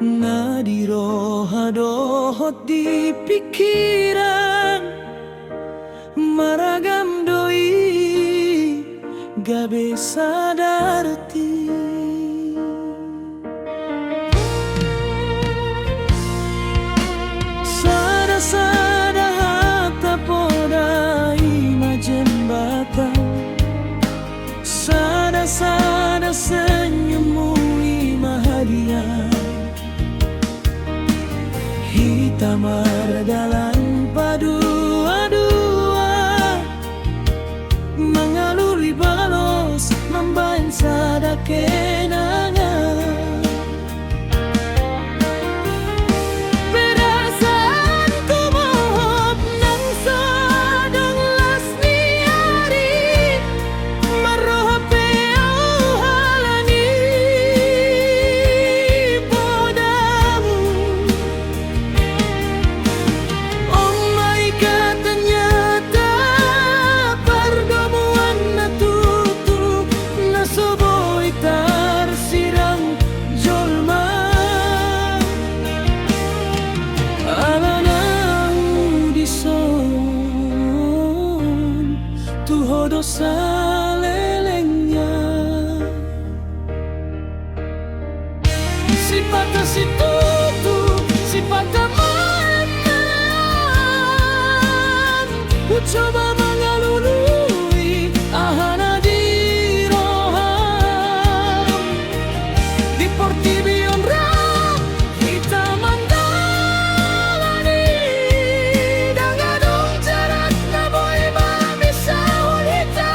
Ngadirohadohot di pikiran, maragam doi gabe sadarti. Sada-sada hata podai majembatan, sada-sada senyummu hadiah. Hitamar dalam padua-dua, mengaluri balos membain sada kenangan. Perasaan ku mohon nang sadang lasni hari, marohape au halani podamu. Oh my God, ternyata pertemuan natutu nasoboi tarsirang jolma. Alanang dison tuhodo salelengnya. Si patah si tutu, si patah maetan, ku coba mengalului ahana di roham. Di Portibion Rap kita mandalani, dangadong jarak na boy mamisa ulita.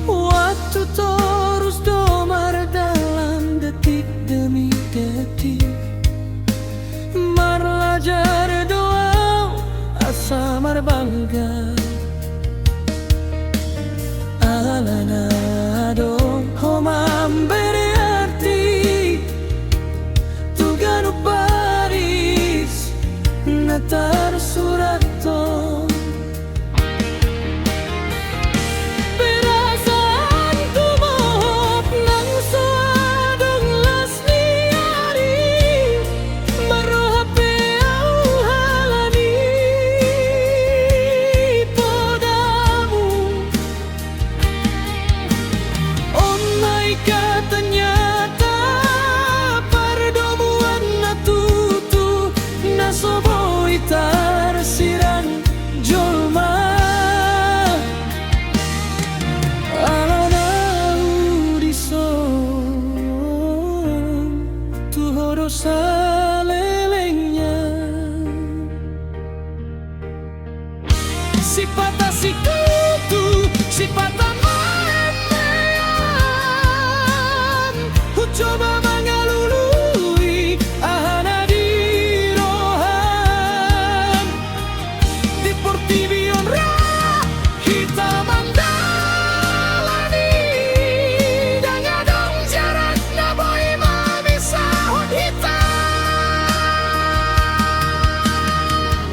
Waktu terus domar dalam detik demi detik, marlajar doa asa marbangga. Alana dong homam berarti tuganu Paris natar surato. Ternyata pertemuan natutu nasoboi tarsirang jolma. Alanau dison tuhodo salelengnya. Si patah si tutu, si patah maetan, ku coba mengalului ahana di roham. Di Portibion Rap kita mandalani, dangadong jarak na boy mamisa hita.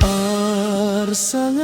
Arsanga